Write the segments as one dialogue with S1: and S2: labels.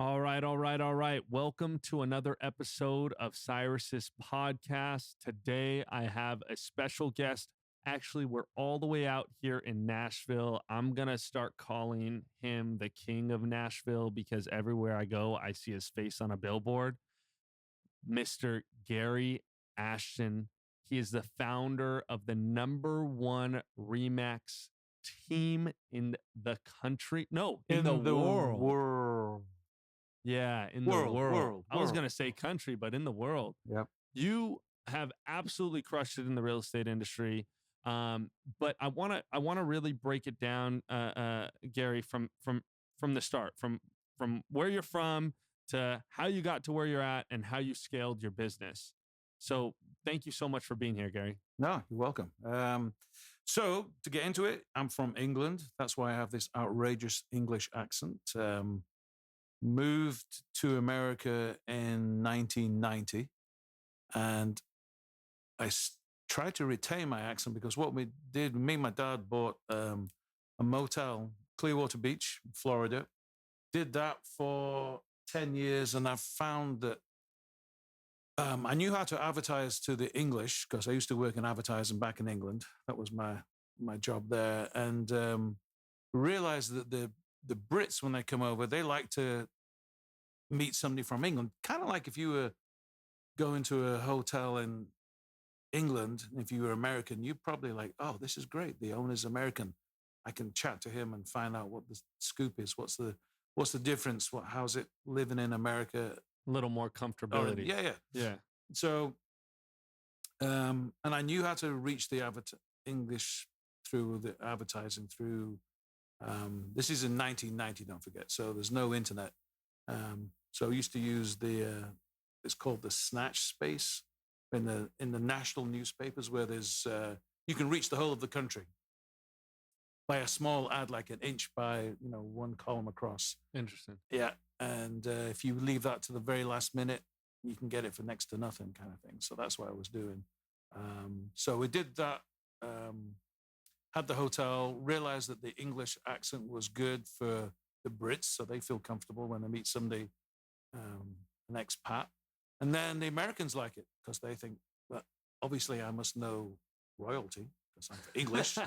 S1: All right, all right, all right. Welcome to another episode of Cyrus's podcast. Today I have a special guest. Actually, we're all the way out here in Nashville. I'm going to start calling him the king of Nashville because everywhere I go, I see his face on a billboard. Mr. Gary Ashton. He is the founder of the number one Remax team in the country. No, in the world.
S2: world.
S1: Yeah, in the
S2: World,
S1: world.
S2: world,
S1: I was going to
S2: world.
S1: say country, but in the world.
S2: Yep.
S1: You have absolutely crushed it in the real estate industry. But I want to really break it down, Gary, from the start, from where you're from to how you got to where you're at and how you scaled your business. So thank you so much for being here, Gary.
S2: No, you're welcome. So to get into it, I'm from England. That's why I have this outrageous English accent. Moved to America in 1990, and tried to retain my accent because what we did, me and my dad bought a motel, Clearwater Beach, Florida. Did that for 10 years, and I found that I knew how to advertise to the English because I used to work in advertising back in England. That was my job there, and realized that the Brits, when they come over, they like to meet somebody from England. Kind of like if you were going to a hotel in England, if you were American, you'd probably like, oh, this is great. The owner's American. I can chat to him and find out what the scoop is. What's the difference? How's it living in America?
S1: A little more comfortability.
S2: Yeah. So, and I knew how to reach the English through the advertising through. This is in 1990, don't forget. So there's no internet. So I used to use it's called the snatch space in the national newspapers where there's you can reach the whole of the country by a small ad, like an inch by one column across.
S1: Interesting.
S2: Yeah, and if you leave that to the very last minute, you can get it for next to nothing, kind of thing. So that's what I was doing. So we did that. Had the hotel, realized that the English accent was good for the Brits, so they feel comfortable when they meet somebody, an expat. And then the Americans like it because they think that obviously I must know royalty because I'm English.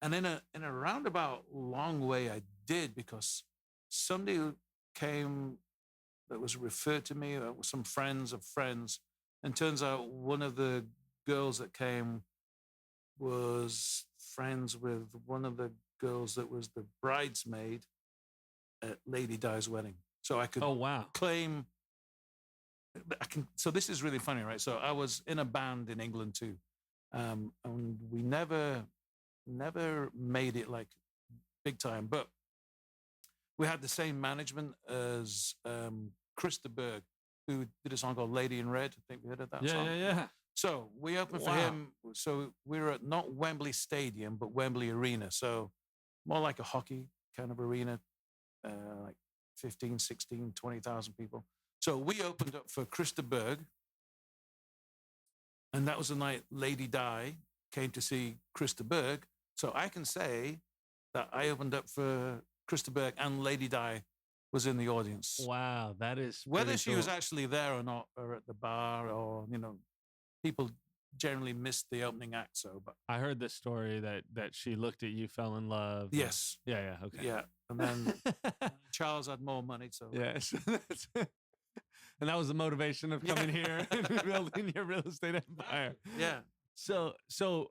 S2: And in a roundabout long way, I did, because somebody who came that was referred to me, some friends of friends, and turns out one of the girls that came was friends with one of the girls that was the bridesmaid at Lady Di's wedding. So I could claim. So this is really funny, right? So I was in a band in England too, and we never made it like big time, but we had the same management as Chris de Burgh, who did a song called Lady in Red. I think we heard of that song.
S1: Yeah.
S2: So we opened for him. So we were at not Wembley Stadium, but Wembley Arena. So more like a hockey kind of arena, like 15, 16, 20,000 people. So we opened up for Chris de Burgh. And that was the night Lady Di came to see Chris de Burgh. So I can say that I opened up for Chris de Burgh and Lady Di was in the audience.
S1: Wow, that is
S2: whether she was actually there or not, or at the bar, or people generally missed the opening act. So, but
S1: I heard this story that she looked at you, fell in love.
S2: Yes.
S1: Yeah. Okay.
S2: Yeah, and then Charles had more money. So
S1: yes, and that was the motivation of coming here and building your real estate empire.
S2: Yeah.
S1: So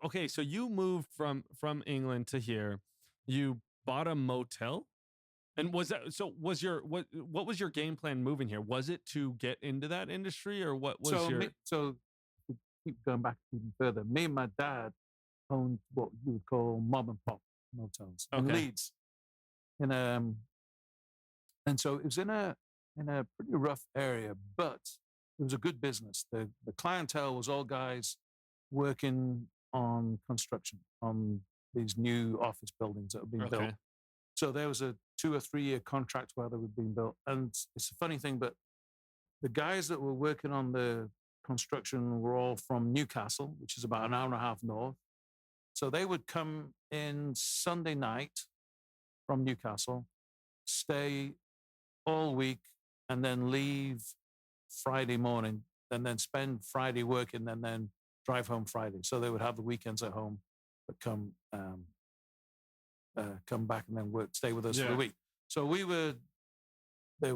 S1: okay. So you moved from England to here. You bought a motel. And was what was your game plan moving here? Was it to get into that industry, or what was
S2: So to keep going back even further, me and my dad owned what you would call mom and pop motels in Leeds. And so it was in a pretty rough area, but it was a good business. The clientele was all guys working on construction on these new office buildings that were being built. So there was a 2 or 3 year contract while they were being built. And it's a funny thing, but the guys that were working on the construction were all from Newcastle, which is about an hour and a half north. So they would come in Sunday night from Newcastle, stay all week and then leave Friday morning and then spend Friday working and then drive home Friday. So they would have the weekends at home, but come back and then stay with us for the week. So I think it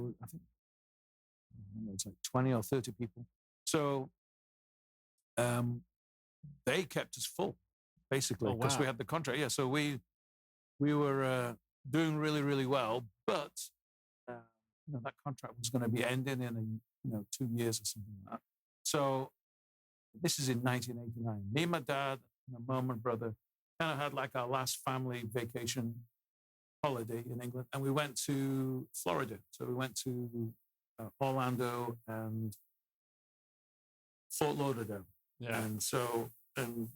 S2: was like 20 or 30 people. So they kept us full, basically, because we had the contract. Yeah, so we were doing really, really well, but that contract was going to be ending in 2 years or something like that. So this is in 1989. Me and my dad, my mom and brother kind of had like our last family vacation holiday in England, and we went to Florida. So we went to Orlando and Fort Lauderdale. Yeah. And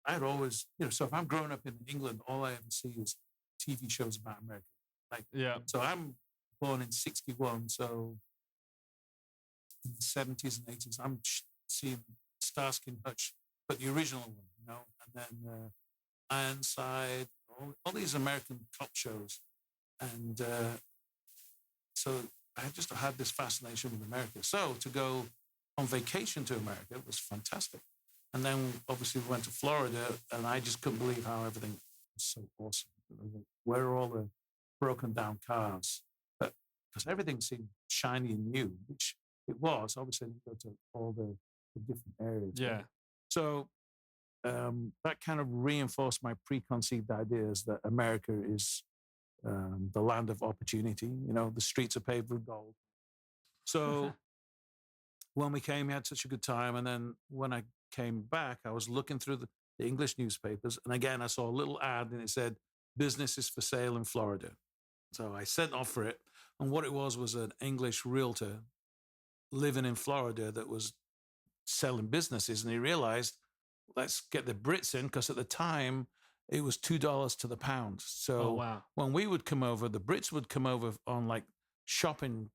S2: I had always, so if I'm growing up in England, all I ever see is TV shows about America. So I'm born in 61. So in the 70s and 80s, I'm seeing Starsky and Hutch, but the original one, and then Ironside, all these American cop shows. And so I just had this fascination with America. So to go on vacation to America was fantastic. And then obviously we went to Florida, and I just couldn't believe how everything was so awesome. Where are all the broken down cars? Because everything seemed shiny and new, which it was. Obviously, I didn't go to all the different areas.
S1: Yeah.
S2: So that kind of reinforced my preconceived ideas that America is the land of opportunity. The streets are paved with gold. So when we came, we had such a good time. And then when I came back, I was looking through the English newspapers. And again, I saw a little ad and it said, business is for sale in Florida. So I sent off for it. And what it was an English realtor living in Florida that was selling businesses. And he realized, let's get the Brits in, because at the time it was $2 to the pound. So when we would come over, the Brits would come over on like shopping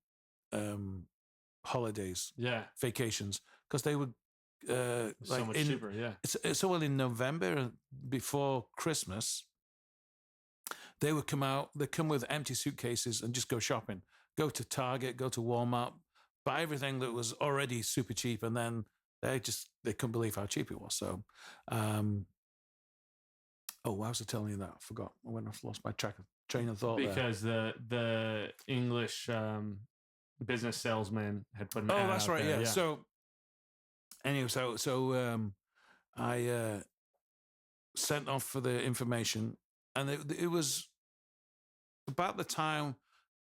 S2: holidays, vacations, because they would
S1: so much cheaper. Yeah.
S2: So in November before Christmas, they would come out. They come with empty suitcases and just go shopping. Go to Target, go to Walmart, buy everything that was already super cheap, and then they couldn't believe how cheap it was. So, why was I telling you that? I forgot. I went off, lost my train of thought.
S1: Because the English business salesman had put an ad
S2: that's
S1: out
S2: right.
S1: there.
S2: Yeah. So anyway, so I sent off for the information, and it was about the time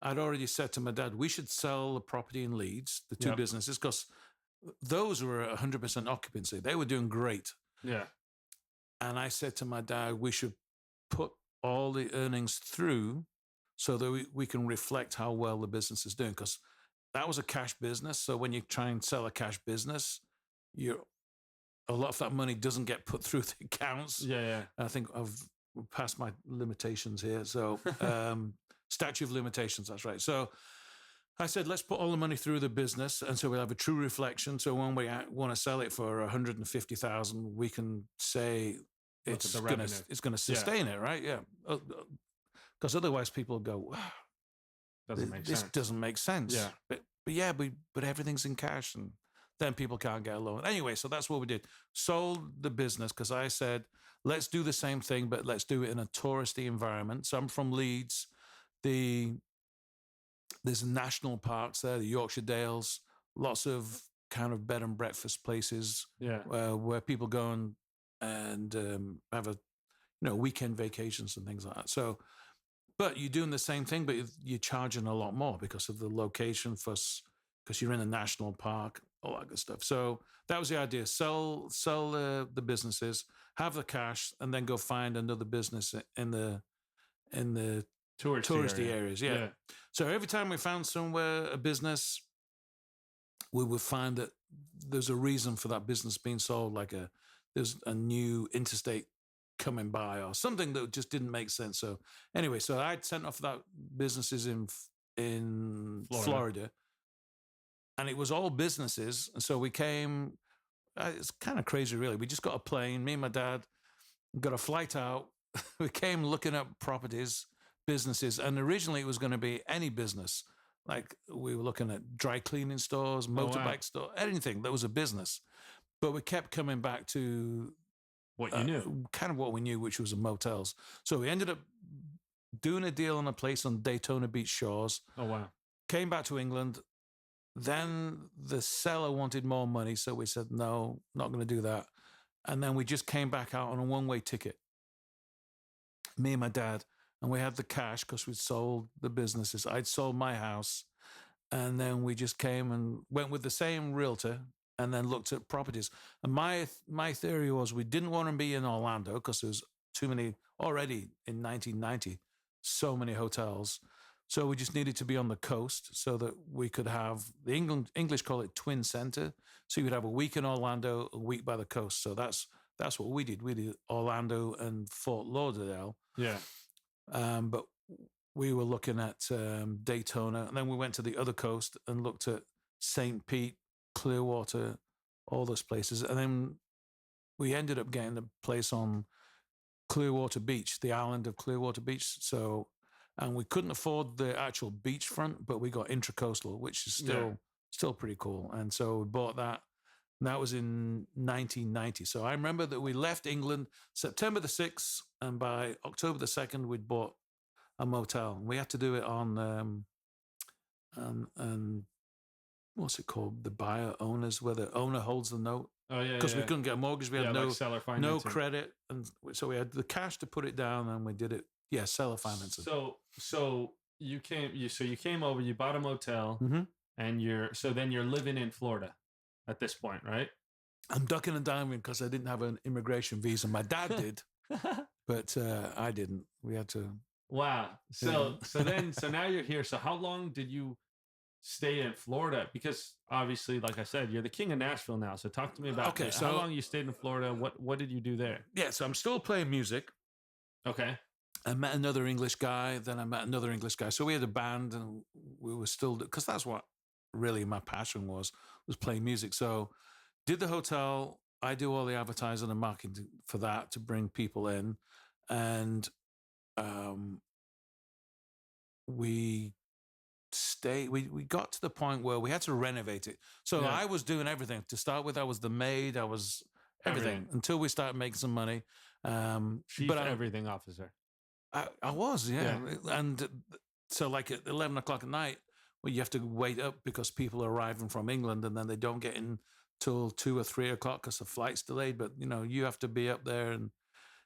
S2: I'd already said to my dad, we should sell the property in Leeds, the two businesses, because those were 100% occupancy. They were doing great.
S1: Yeah.
S2: And I said to my dad, we should put all the earnings through so that we can reflect how well the business is doing. Because that was a cash business. So when you try and sell a cash business, a lot of that money doesn't get put through the accounts.
S1: Yeah.
S2: I think I've passed my limitations here. So statute of limitations, that's right. So I said, let's put all the money through the business, and so we'll have a true reflection. So when we want to sell it for 150,000, we can say it's going to sustain it, right? Yeah, because otherwise people go, wow, this doesn't make sense.
S1: Yeah,
S2: but everything's in cash, and then people can't get a loan. Anyway, so that's what we did. Sold the business because I said, let's do the same thing, but let's do it in a touristy environment. So I'm from Leeds. There's national parks there, the Yorkshire Dales, lots of kind of bed and breakfast places where people go and have weekend vacations and things like that. So, but you're doing the same thing, but you're charging a lot more because of the location because you're in a national park, all that good stuff. So that was the idea: sell the businesses, have the cash, and then go find another business in the touristy areas. Yeah. So every time we found somewhere a business, we would find that there's a reason for that business being sold, like there's a new interstate coming by or something that just didn't make sense. So anyway, so I'd sent off that businesses in Florida, and it was all businesses. And so we came, it's kind of crazy really. We just got a plane, me and my dad got a flight out. We came looking at properties, businesses, and originally it was going to be any business. Like we were looking at dry cleaning stores,
S1: Oh, wow.
S2: motorbike store, anything that was a business. But we kept coming back to
S1: What you knew.
S2: kind of what we knew, which was the motels. So we ended up doing a deal on a place on Daytona Beach shores.
S1: Oh, wow.
S2: Came back to England. Then the seller wanted more money. So we said, no, not going to do that. And then we just came back out on a one-way ticket. Me and my dad. And we had the cash because we'd sold the businesses. I'd sold my house. And then we just came and went with the same realtor and then looked at properties. And my theory was we didn't want to be in Orlando because there was too many already in 1990, so many hotels. So we just needed to be on the coast so that we could have the English call it Twin Center. So you would have a week in Orlando, a week by the coast. So that's what we did. We did Orlando and Fort Lauderdale.
S1: Yeah.
S2: But we were looking at Daytona, and then we went to the other coast and looked at St. Pete, Clearwater, all those places. And then we ended up getting a place on Clearwater Beach, the island of Clearwater Beach. So, and we couldn't afford the actual beachfront, but we got Intracoastal, which is still pretty cool. And so we bought that. And that was in 1990. So I remember that we left England September the 6th, and by October the 2nd, we'd bought a motel. We had to do it on what's it called? The buyer owners, where the owner holds the note.
S1: Oh, yeah.
S2: Because we couldn't get a mortgage. We had
S1: like seller financing.
S2: no credit. And so we had the cash to put it down, and we did it. Yeah, seller financing.
S1: So you came over, you bought a motel, and then you're living in Florida at this point, right?
S2: I'm ducking and diving because I didn't have an immigration visa. My dad did, but I didn't. We had to.
S1: Wow. So now you're here. So how long did you stay in Florida? Because obviously, like I said, you're the king of Nashville now. So talk to me about
S2: so
S1: how long you stayed in Florida. What did you do there?
S2: Yeah, so I'm still playing music.
S1: Okay.
S2: I met another English guy. Then I met another English guy. So we had a band, and we were still, because that's what really my passion was playing music. So did the hotel. I do all the advertising and marketing for that to bring people in. And we got to the point where we had to renovate it. So I was doing everything. To start with, I was the maid. I was everything until we started making some money.
S1: Chief everything officer.
S2: I was, yeah. And so like at 11 o'clock at night, well, you have to wait up because people are arriving from England, and then they don't get in till 2 or 3 o'clock because the flight's delayed. But, you have to be up there and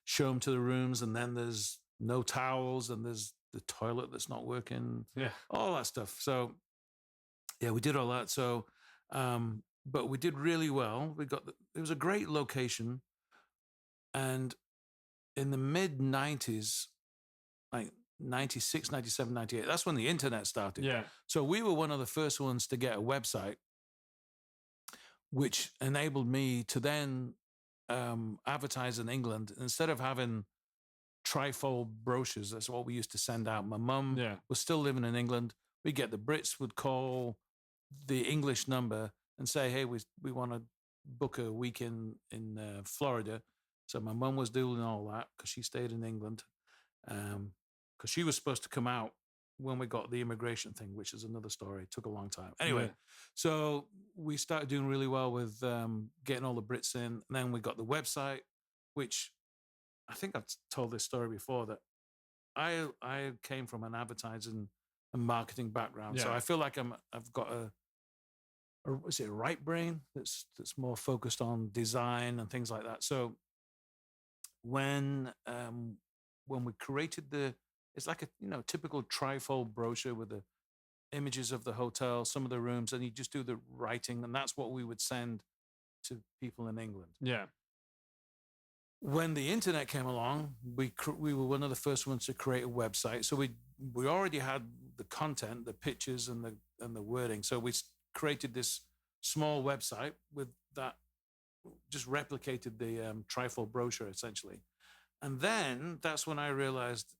S2: show them to the rooms, and then there's no towels, and there's the toilet that's not working, all that stuff. So, yeah, we did all that. So, but we did really well. It was a great location. And in the mid 90s, like 96, 97, 98, that's when the internet started.
S1: Yeah.
S2: So we were one of the first ones to get a website, which enabled me to then advertise in England. Instead of having trifold brochures, that's what we used to send out. My mum was still living in England. We get the Brits would call the English number and say, hey, we want to book a week in Florida. So my mum was doing all that because she stayed in England, because she was supposed to come out when we got the immigration thing, which is another story. It took a long time. Anyway, so we started doing really well with getting all the Brits in. And then we got the website, which I think I've told this story before, that I came from an advertising and marketing background. So I feel like I've got a right brain that's more focused on design and things like that. So when we created it's like a typical trifold brochure with the images of the hotel, some of the rooms, and you just do the writing, and that's what we would send to people in England.
S1: Yeah.
S2: When the internet came along, we were one of the first ones to create a website. So we already had the content, the pictures, and the wording. So we created this small website with that, just replicated the trifold brochure essentially. And then that's when I realized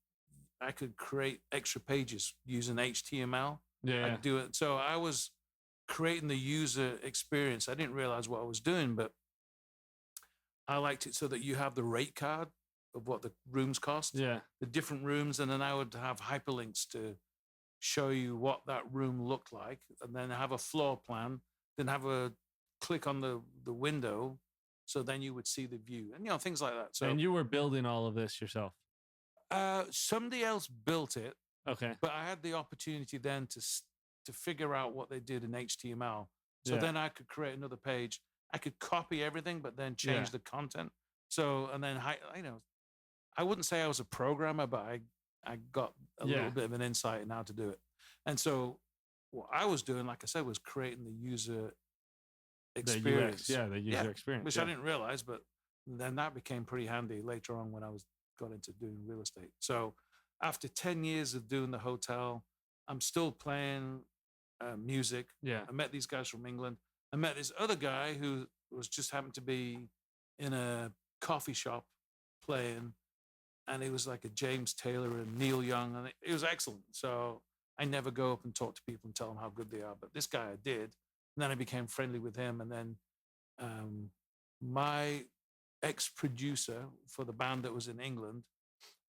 S2: I could create extra pages using HTML. I could do it. So I was creating the user experience. I didn't realize what I was doing, but I liked it so that you have the rate card of what the rooms cost, the different rooms, and then I would have hyperlinks to show you what that room looked like, and then have a floor plan, then have a click on the window, so then you would see the view, and things like that. So,
S1: and you were building all of this yourself.
S2: somebody else built it,
S1: Okay.
S2: but I had the opportunity then to figure out what they did in HTML. So
S1: Yeah.
S2: then I could create another page. I could copy everything, but then change the content. So, and then I wouldn't say I was a programmer, but I got a little bit of an insight in how to do it. And so what I was doing, like I said, was creating the user experience.
S1: The user experience.
S2: Which I didn't realize, but then that became pretty handy later on when I got into doing real estate. So after 10 years of doing the hotel, I'm still playing music.
S1: Yeah.
S2: I met these guys from England. I met this other guy who was just happened to be in a coffee shop playing, and he was like a James Taylor and Neil Young, and it was excellent. So I never go up and talk to people and tell them how good they are, but this guy I did. And then I became friendly with him, and then my ex-producer for the band that was in England,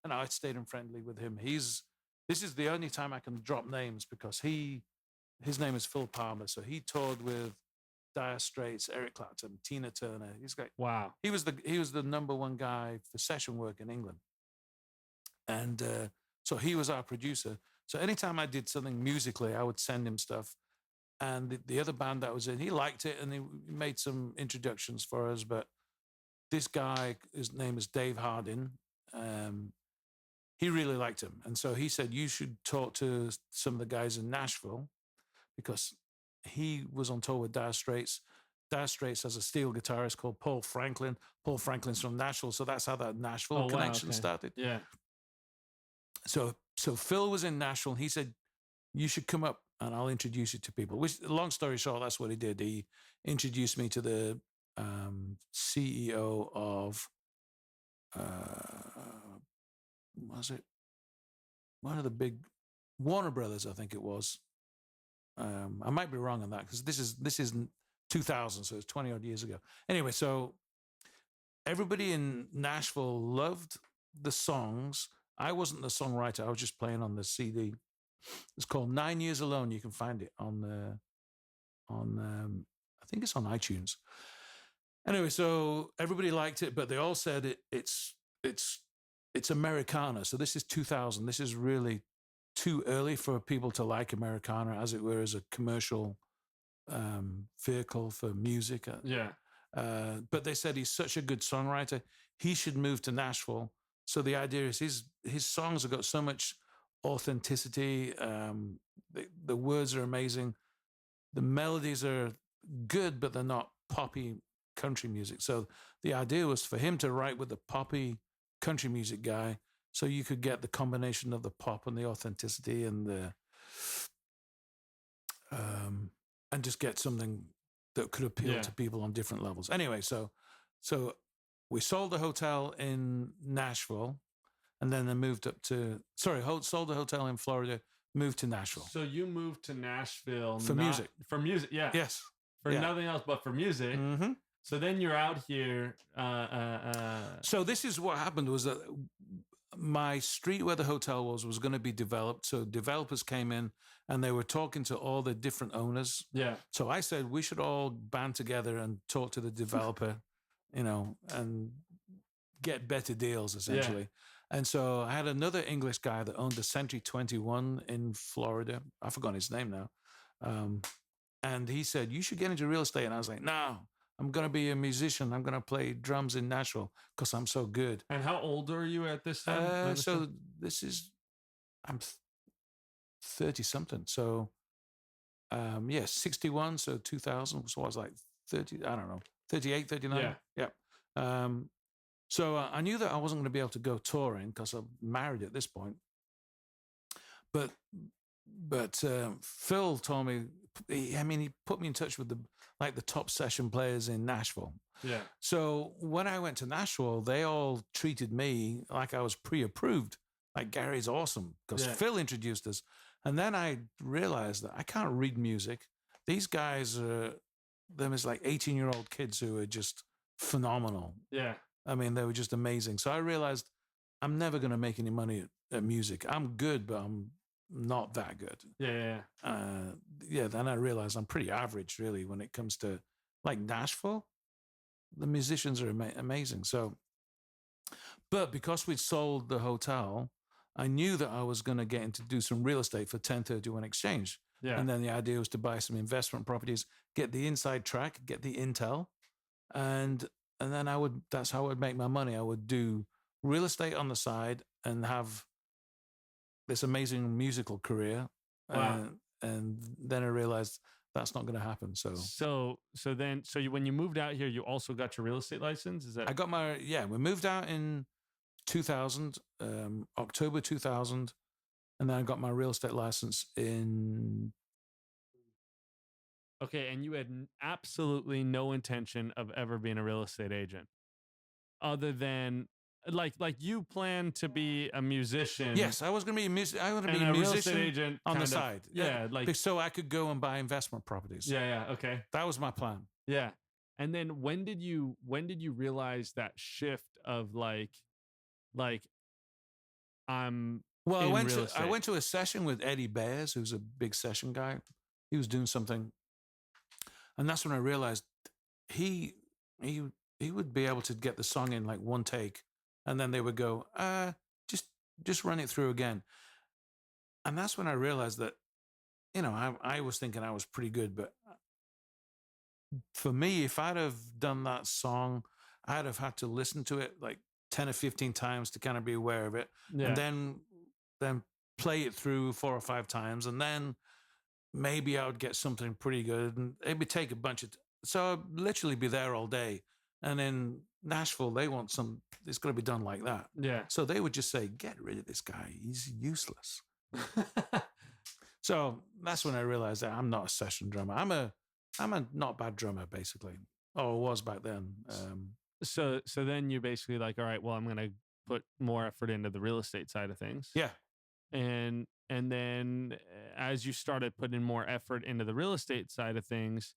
S2: and I stayed in friendly with him. This is the only time I can drop names because his name is Phil Palmer. So he toured with Dire Straits, Eric Clapton, Tina Turner. He's great.
S1: Wow.
S2: He was the number one guy for session work in England. And so he was our producer. So anytime I did something musically, I would send him stuff. And the other band that I was in, he liked it, and he made some introductions for us. But this guy, his name is Dave Hardin, he really liked him. And so he said, you should talk to some of the guys in Nashville, because he was on tour with Dire Straits. Dire Straits has a steel guitarist called Paul Franklin. Paul Franklin's from Nashville, so that's how that Nashville connection started.
S1: Yeah.
S2: So Phil was in Nashville, and he said, you should come up and I'll introduce you to people. Which, long story short, that's what he did. He introduced me to the CEO of, was it one of the big Warner Brothers? I think it was. I might be wrong on that, because this is 2000, so it's 20 odd years ago. Anyway, so everybody in Nashville loved the songs. I wasn't the songwriter. I was just playing on the CD. It's called 9 Years Alone. You can find it on I think it's on iTunes. Anyway, so everybody liked it, but they all said it's Americana. So this is 2000. This is really too early for people to like Americana, as it were, as a commercial vehicle for music.
S1: Yeah.
S2: But they said he's such a good songwriter, he should move to Nashville. So the idea is his songs have got so much authenticity. The words are amazing. The melodies are good, but they're not poppy country music. So the idea was for him to write with the poppy country music guy, so you could get the combination of the pop and the authenticity and the and just get something that could appeal to people on different levels. Anyway, so we sold the hotel in Nashville, and then they moved up to sold the hotel in Florida, moved to Nashville.
S1: So you moved to Nashville
S2: for music.
S1: For music, yeah.
S2: Yes.
S1: For nothing else but for music.
S2: Mm-hmm.
S1: So then you're out here.
S2: So this is what happened, was that my street where the hotel was going to be developed. So developers came in and they were talking to all the different owners.
S1: Yeah.
S2: So I said, we should all band together and talk to the developer, and get better deals, essentially. Yeah. And so I had another English guy that owned the Century 21 in Florida. I forgot his name now. And he said, you should get into real estate. And I was like, no, I'm going to be a musician. I'm going to play drums in Nashville because I'm so good.
S1: And how old are you at this time?
S2: I'm 30 something. So, 61. So 2000. So I was like 30, I don't know, 38, 39. Yeah. So I knew that I wasn't going to be able to go touring because I'm married at this point. But Phil told me, he put me in touch with the top session players in Nashville.
S1: Yeah.
S2: So when I went to Nashville, they all treated me like I was pre-approved. Like, Gary's awesome, because Phil introduced us. And then I realized that I can't read music. These guys are, them as like 18-year-old kids who are just phenomenal.
S1: Yeah.
S2: I mean, they were just amazing. So I realized I'm never going to make any money at music. I'm good, but not that good.
S1: Yeah.
S2: Then I realized I'm pretty average, really, when it comes to like Nashville. The musicians are amazing. So, but because we'd sold the hotel, I knew that I was going to get into do some real estate for 1031 exchange.
S1: Yeah.
S2: And then the idea was to buy some investment properties, get the inside track, get the intel, and then that's how I would make my money. I would do real estate on the side and have this amazing musical career.
S1: Wow.
S2: And then I realized that's not going to happen. So
S1: when you moved out here, you also got your real estate license? Is that?
S2: I got we moved out in 2000, October 2000. And then I got my real estate license in.
S1: Okay. And you had absolutely no intention of ever being a real estate agent other than like you plan to be a musician.
S2: Yes, I was going to be a musician. I want to be
S1: a
S2: a
S1: real
S2: musician
S1: estate agent
S2: on the side.
S1: Yeah.
S2: So I could go and buy investment properties.
S1: Yeah. Okay.
S2: That was my plan.
S1: Yeah. And then when did you realize that shift of like I'm
S2: Well, I went to a session with Eddie Bears, who's a big session guy. He was doing something, and that's when I realized he would be able to get the song in like one take, and then they would go, just run it through again. And that's when I realized that, I was thinking I was pretty good, but for me, if I'd have done that song, I'd have had to listen to it like 10 or 15 times to kind of be aware of it.
S1: Yeah.
S2: And then play it through 4 or 5 times. And then maybe I would get something pretty good. And it would take a bunch of, so I'd literally be there all day. And in Nashville, they want it's going to be done like that.
S1: Yeah.
S2: So they would just say, get rid of this guy. He's useless. So that's when I realized that I'm not a session drummer. I'm a not bad drummer, basically. Or was back then.
S1: So then you're basically like, all right, well, I'm going to put more effort into the real estate side of things.
S2: Yeah.
S1: And then as you started putting more effort into the real estate side of things,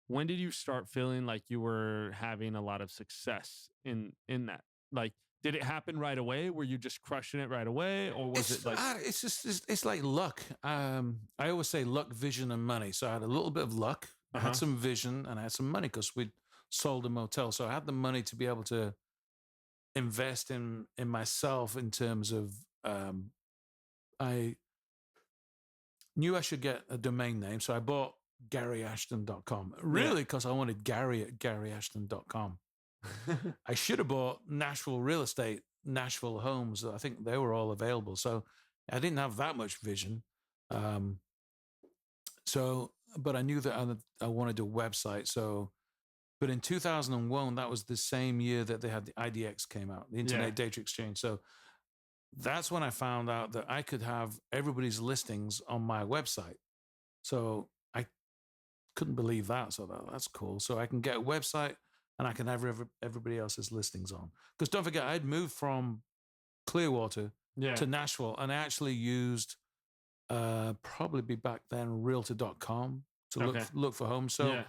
S1: when did you start feeling like you were having a lot of success in that? Like, did it happen right away? Were you just crushing it right away? Or was it like...
S2: It's like luck. I always say luck, vision, and money. So I had a little bit of luck. I had some vision and I had some money because we'd sold a motel. So I had the money to be able to invest in myself in terms of, I knew I should get a domain name. So I bought GaryAshton.com, really, because I wanted Gary at GaryAshton.com. I should have bought Nashville Real Estate, Nashville Homes. I think they were all available. So I didn't have that much vision. But I knew that I wanted a website. But in 2001, that was the same year that they had the IDX came out, the Internet Data Exchange. So that's when I found out that I could have everybody's listings on my website. So I couldn't believe that. So that's cool. So I can get a website and I can have everybody else's listings on. Because don't forget, I'd moved from Clearwater to Nashville, and I actually used probably back then Realtor.com to look for homes. So,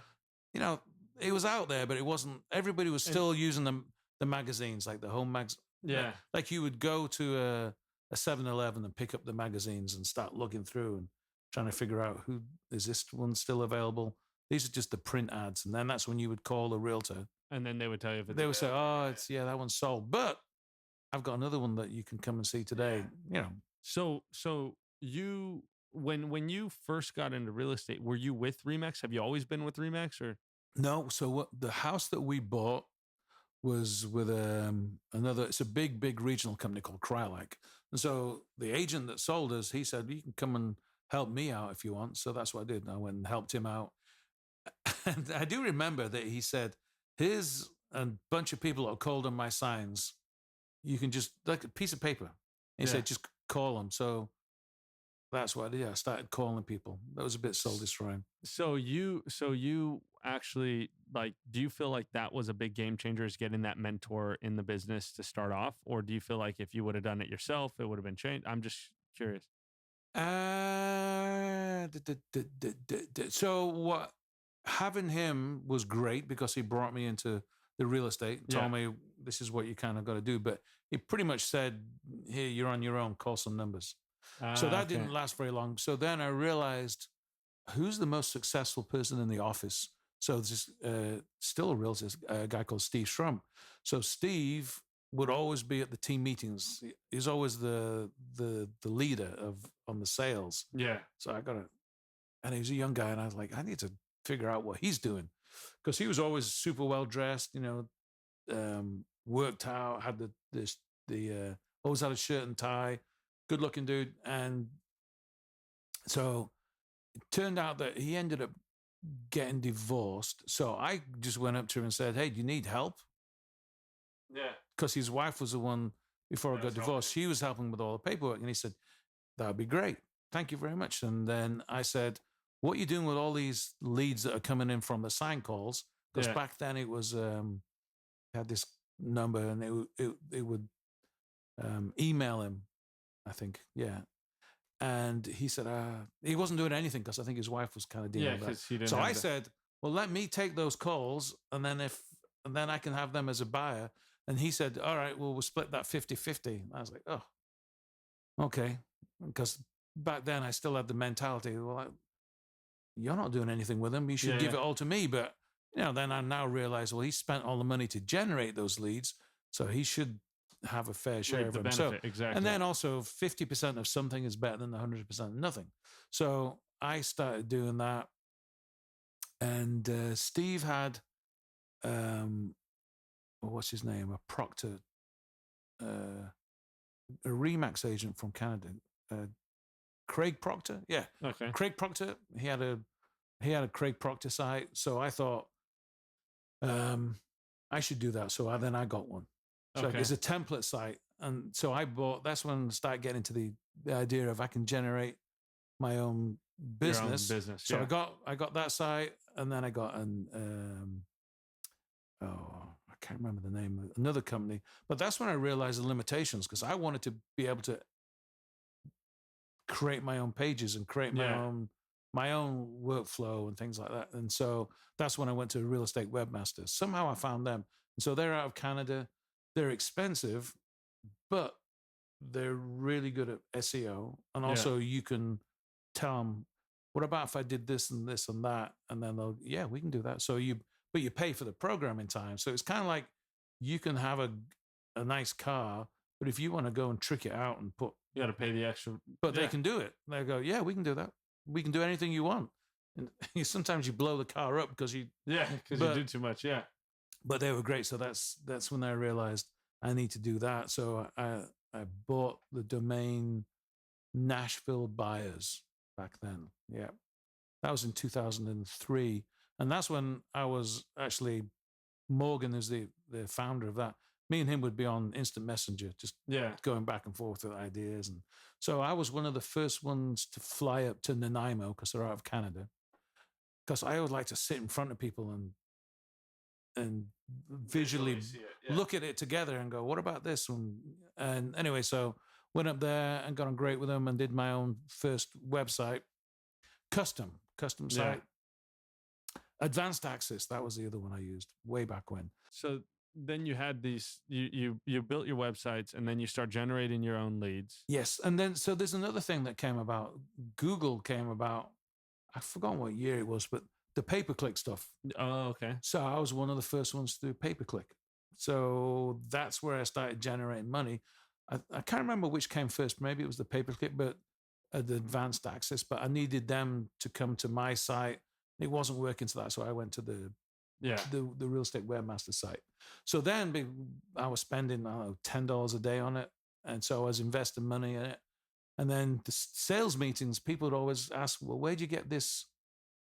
S2: it was out there, but it wasn't. Everybody was still using the magazines, like the home mags.
S1: Yeah.
S2: Like you would go to a 7-Eleven and pick up the magazines and start looking through and trying to figure out who is this one still available. These are just the print ads. And then that's when you would call a realtor.
S1: And then they would tell you if it's...
S2: They would say, that one's sold. But I've got another one that you can come and see today.
S1: So you, when you first got into real estate, were you with Remax? Have you always been with Remax or?
S2: No. So the house that we bought was with it's a big regional company called Crylac. And so the agent that sold us, he said, you can come and help me out if you want. So that's what I did. I went and helped him out. And I do remember that he said, here's a bunch of people that called on my signs. You can just, like a piece of paper. He said, just call them. So that's what I did. I started calling people. That was a bit soul destroying.
S1: So you actually, like, do you feel like that was a big game changer, is getting that mentor in the business to start off? Or do you feel like if you would have done it yourself, it would have been changed? I'm just curious.
S2: So what, having him was great because he brought me into the real estate, told me this is what you kind of got to do. But he pretty much said, here, you're on your own, call some numbers. So that
S1: Okay.
S2: didn't last very long. So then I realized, who's the most successful person in the office? So there's still a realtor, a guy called Steve Shrum. So Steve would always be at the team meetings. He's always the leader on the sales.
S1: Yeah.
S2: So and he's a young guy, and I was like, I need to figure out what he's doing, because he was always super well dressed, worked out, had the always had a shirt and tie, good looking dude. And so it turned out that he ended up getting divorced. So I just went up to him and said, hey, do you need help?
S1: Yeah.
S2: Because his wife was the one before I got divorced. She was helping with all the paperwork. And he said, that would be great. Thank you very much. And then I said, what are you doing with all these leads that are coming in from the sign calls? Because back then it was, had this number, and it would email him, I think. Yeah. And he said he wasn't doing anything, because I think his wife was kind of dealing with that. So I said, well, let me take those calls, and then I can have them as a buyer. And he said, all right, well, we'll split that 50-50. I was like, oh, okay. Because back then I still had the mentality, well, you're not doing anything with them. You should give it all to me. But, then I now realize, well, he spent all the money to generate those leads, so he should have a fair share of them. So, exactly. And then also 50% of something is better than 100% of nothing. So I started doing that. And Steve had, what's his name? A Proctor, a Remax agent from Canada, Craig Proctor. Yeah.
S1: Okay.
S2: Craig Proctor. He had a Craig Proctor site. So I thought, I should do that. So then I got one. So it's a template site. And so that's when I started getting into the idea of I can generate my own business.
S1: Your own business.
S2: So I got that site, and then I got I can't remember the name of another company. But that's when I realized the limitations, because I wanted to be able to create my own pages and create my own workflow and things like that. And so that's when I went to Real Estate Webmasters. Somehow I found them. And so they're out of Canada. They're expensive, but they're really good at SEO. And also you can tell them, what about if I did this and this and that? And then we can do that. So you pay for the programming time. So it's kind of like, you can have a nice car, but if you want to go and trick it out and
S1: you got to pay the extra.
S2: But they can do it. They go, yeah, we can do that. We can do anything you want. And sometimes you blow the car up because you
S1: do too much. Yeah.
S2: But they were great. So that's when I realized I need to do that. So I bought the domain Nashville Buyers back then. Yeah. That was in 2003. And that's when I was actually, Morgan is the founder of that. Me and him would be on instant messenger, just going back and forth with ideas. And so I was one of the first ones to fly up to Nanaimo, because they're out of Canada. Because I would like to sit in front of people and visually look at it together and go, what about this? And anyway, so went up there and got on great with them and did my own first website, custom site. Advanced Access, that was the other one I used way back when.
S1: So then you had these, you built your websites, and then you start generating your own leads.
S2: Yes. And then, so there's another thing that came about. Google came about, I forgot what year it was, but the pay-per-click stuff.
S1: Oh, okay.
S2: So I was one of the first ones to do pay-per-click. So that's where I started generating money. I can't remember which came first. Maybe it was the pay-per-click, but the Advanced Access, but I needed them to come to my site. It wasn't working to that. So I went to the Real Estate Webmaster site. So then I was spending, $10 a day on it. And so I was investing money in it. And then the sales meetings, people would always ask, well, where'd you get this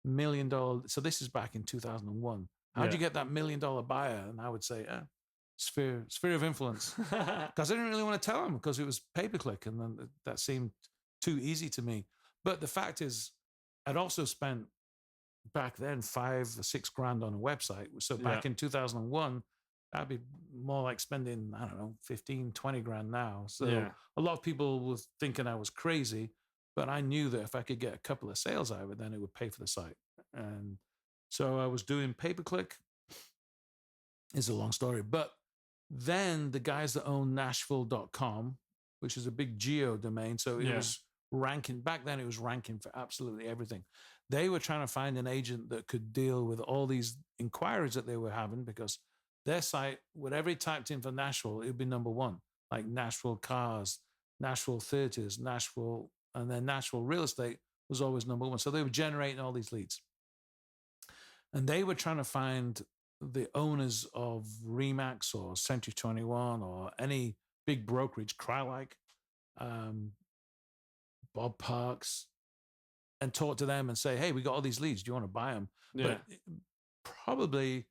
S2: $1 million? So this is back in 2001. How'd you get that $1 million buyer? And I would say, sphere of influence. Because I didn't really want to tell them, because it was pay-per-click. And then that seemed too easy to me. But the fact is, I'd also spent back then $5,000 or $6,000 on a website. So back in 2001, that'd be more like spending, I don't know, 15, 20 grand now. So a lot of people were thinking I was crazy, but I knew that if I could get a couple of sales out of it, then it would pay for the site. And so I was doing pay-per-click. It's a long story. But then the guys that own Nashville.com, which is a big geo domain. So it was ranking. Back then, it was ranking for absolutely everything. They were trying to find an agent that could deal with all these inquiries that they were having, because their site, whatever it typed in for Nashville, it would be number one, like Nashville cars, Nashville theaters, Nashville, and then Nashville real estate was always number one. So they were generating all these leads. And they were trying to find the owners of Remax or Century 21 or any big brokerage, Crylike, Bob Parks, and talk to them and say, hey, we got all these leads. Do you want to buy them?
S1: Yeah.
S2: But probably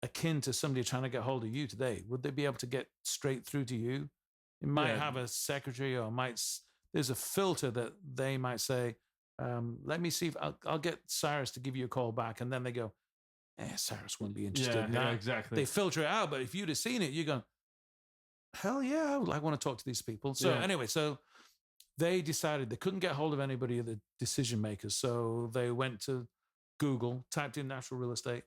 S2: akin to somebody trying to get hold of you today. Would they be able to get straight through to you? It might have a secretary, or there's a filter that they might say, let me see if I'll get Cyrus to give you a call back. And then they go, Cyrus wouldn't be interested in that.
S1: Yeah, exactly.
S2: They filter it out. But if you'd have seen it, you go, hell yeah, I would want to talk to these people. So anyway, so they decided they couldn't get hold of anybody of the decision makers. So they went to Google, typed in Nashville real estate.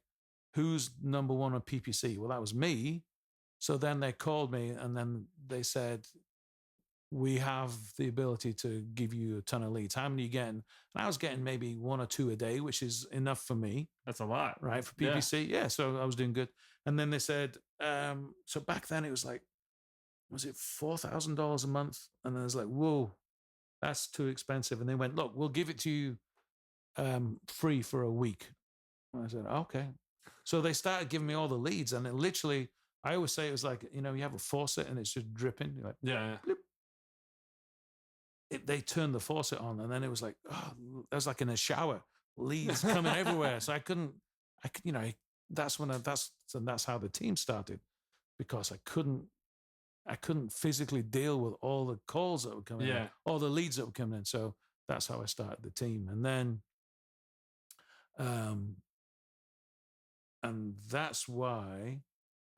S2: Who's number one on PPC? Well, that was me. So then they called me, and then they said, we have the ability to give you a ton of leads. How many are you getting? And I was getting maybe 1 or 2 a day, which is enough for me.
S1: That's a lot.
S2: Right, for PPC. Yeah, so I was doing good. And then they said, so back then it was like, was it $4,000 a month? And I was like, whoa, that's too expensive. And they went, look, we'll give it to you free for a week. And I said, okay. So they started giving me all the leads, and it literally, I always say it was like, you have a faucet and it's just dripping. You're like, blip. They turned the faucet on, and then it was like, oh, that was like in a shower, leads coming everywhere. So that's how the team started, because I couldn't physically deal with all the calls that were coming in, all the leads that were coming in. So that's how I started the team. And then, and that's why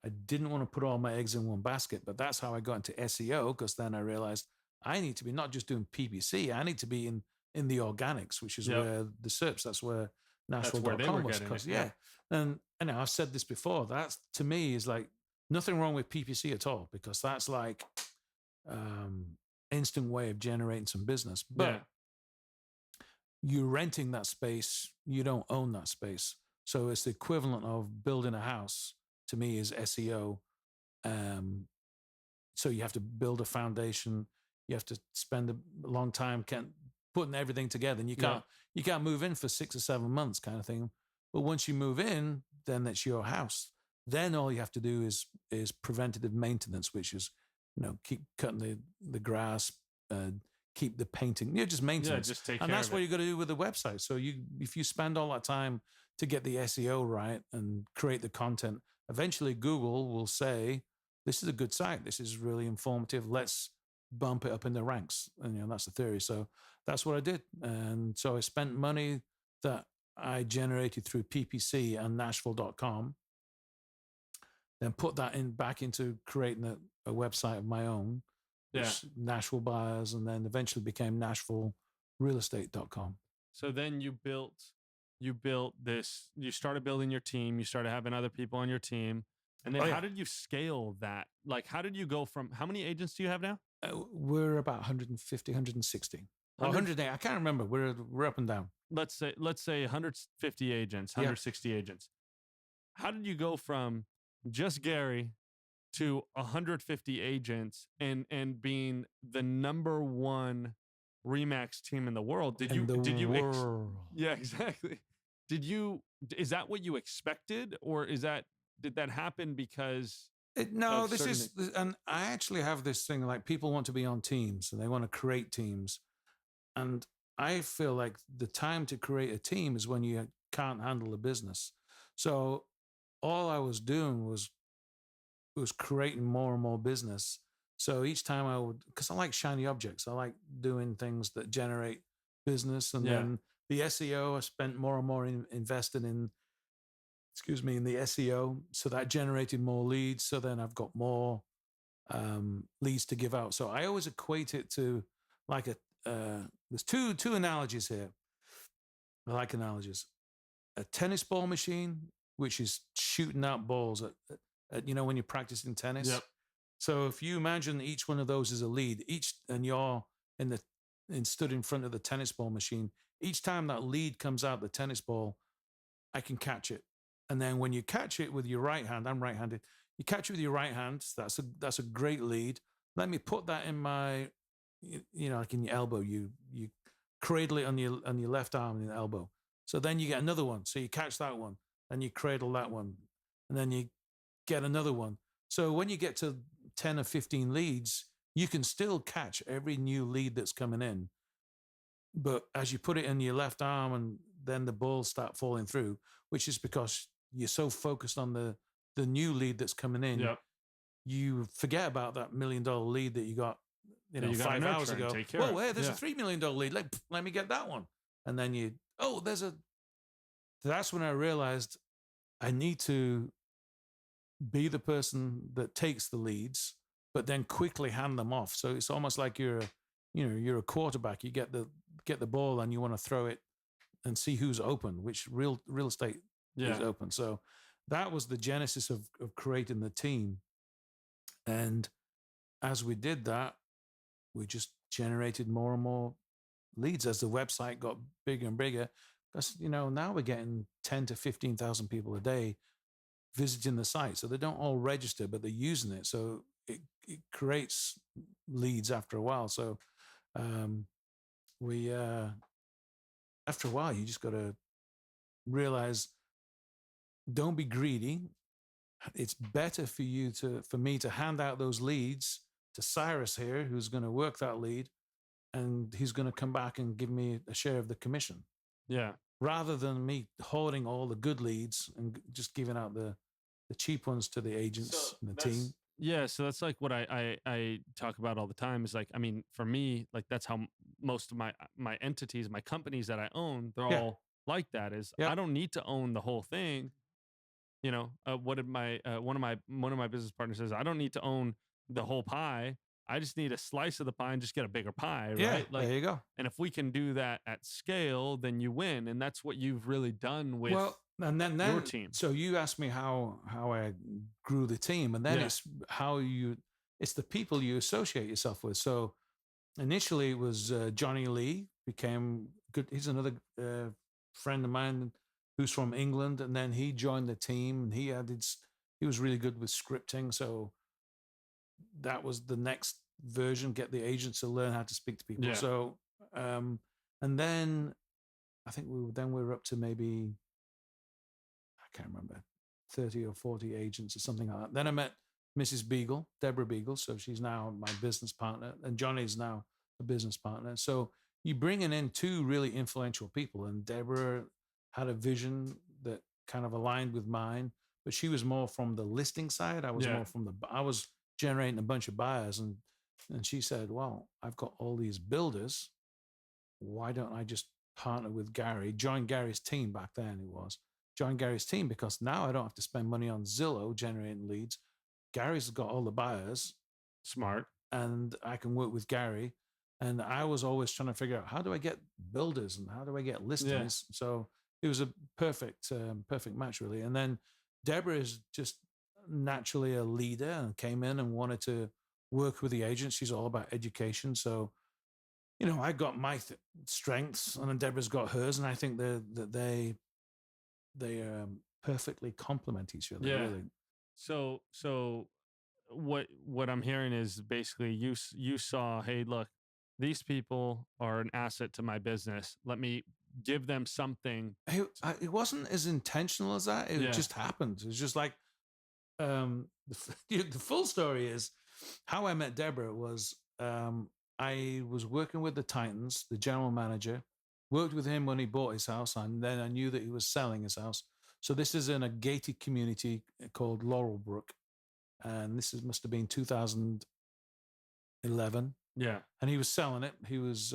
S2: I didn't want to put all my eggs in one basket, but that's how I got into SEO, because then I realized I need to be not just doing PPC, I need to be in the organics, which is where the SERPs, that's where Nashville.com was. Because, and I've said this before, that's, to me, is like nothing wrong with PPC at all, because that's like instant way of generating some business. But you're renting that space, you don't own that space. So it's the equivalent of building a house, to me, is SEO. So you have to build a foundation. You have to spend a long time putting everything together, and you can't move in for 6 or 7 months, kind of thing. But once you move in, then it's your house. Then all you have to do is preventative maintenance, which is, keep cutting the grass, keep the painting. Just maintenance.
S1: Just take care
S2: and that's
S1: of
S2: what
S1: it.
S2: you got to do with the website. So if you spend all that time to get the SEO right and create the content, eventually Google will say, this is a good site. This is really informative. Let's bump it up in the ranks. And that's the theory. So that's what I did. And so I spent money that I generated through PPC and Nashville.com, then put that back into creating a website of my own, Nashville Buyers, and then eventually became NashvilleRealEstate.com.
S1: So then you built this, you started building your team, you started having other people on your team. And then how did you scale that? Like, how did you go from, how many agents do you have now?
S2: We're about 150, 160. 100, I can't remember. We're up and down.
S1: Let's say 150 agents, 160 agents. How did you go from just Gary to 150 agents and being the number one Remax team in the world? Did yeah, exactly. Is that what you expected, or did that happen because
S2: no, and I actually have this thing, like, people want to be on teams and they want to create teams. And I feel like the time to create a team is when you can't handle a business. So all I was doing was creating more and more business. So each time because I like shiny objects, I like doing things that generate business. And then the SEO, I spent more and more invested in the SEO. So that generated more leads. So then I've got more leads to give out. So I always equate it to like there's two analogies here. I like analogies. A tennis ball machine, which is shooting out balls at when you're practicing tennis.
S1: Yep.
S2: So if you imagine each one of those is a lead, and you're in and stood in front of the tennis ball machine. Each time that lead comes out the tennis ball, I can catch it. And then when you catch it with your right hand, I'm right-handed. You catch it with your right hand. That's a great lead. Let me put that in my, like in your elbow. You cradle it on your left arm and your elbow. So then you get another one. So you catch that one, and you cradle that one, and then you get another one. So when you get to 10 or 15 leads, you can still catch every new lead that's coming in. But as you put it in your left arm, and then the balls start falling through, which is because you're so focused on the new lead that's coming in, you forget about that $1 million lead that you got, 5 hours ago. Whoa, hey, there's a $3 million lead. Let me get that one. And then that's when I realized I need to be the person that takes the leads, but then quickly hand them off. So it's almost like you're a quarterback. You get the ball and you want to throw it and see who's open, which real estate is open. So that was the genesis of creating the team. And as we did that, we just generated more and more leads as the website got bigger and bigger. Because, now we're getting 10 to 15,000 people a day visiting the site. So they don't all register, but they're using it. So it creates leads after a while. So after a while, you just got to realize, don't be greedy. It's better for me to hand out those leads to Cyrus here, who's going to work that lead, and he's going to come back and give me a share of the commission.
S1: Yeah.
S2: Rather than me hoarding all the good leads and just giving out the cheap ones to the agents and the team.
S1: Yeah. So that's like what I talk about all the time is like, I mean, for me, like that's how most of my entities, my companies that I own, they're all like that is I don't need to own the whole thing. What did one of my business partners says, I don't need to own the whole pie. I just need a slice of the pie and just get a bigger pie, right?
S2: Like, there you go.
S1: And if we can do that at scale, then you win. And that's what you've really done with your team.
S2: So you asked me how I grew the team, and then it's the people you associate yourself with. So initially it was Johnny Lee became good. He's another friend of mine who's from England, and then he joined the team, and he was really good with scripting. So that was the next version, get the agents to learn how to speak to people. So and then I think we were up to maybe, I can't remember, 30 or 40 agents or something like that. Then I met Mrs. Beagle, Deborah Beagle. So she's now my business partner, and Johnny's now a business partner. So you bringing in two really influential people, and Deborah had a vision that kind of aligned with mine, but she was more from the listing side. I was more from I was generating a bunch of buyers, and she said, well, I've got all these builders. Why don't I just partner with Gary, join Gary's team back then join Gary's team, because now I don't have to spend money on Zillow generating leads. Gary's got all the buyers.
S1: Smart.
S2: And I can work with Gary. And I was always trying to figure out, how do I get builders and how do I get listings? So it was a perfect match, really. And then Deborah is just naturally a leader and came in and wanted to work with the agents. She's all about education. So, I got my strengths, and then Deborah's got hers, and I think that they perfectly complement each other.
S1: Yeah.
S2: Really.
S1: So what I'm hearing is basically you saw, hey, look, these people are an asset to my business. Let me give them something.
S2: It wasn't as intentional as that. It just happened. It was just like, the full story is how I met Deborah was, I was working with the Titans, the general manager, worked with him when he bought his house, and then I knew that he was selling his house. So this is in a gated community called Laurelbrook, and must have been 2011.
S1: Yeah.
S2: And he was selling it. He was,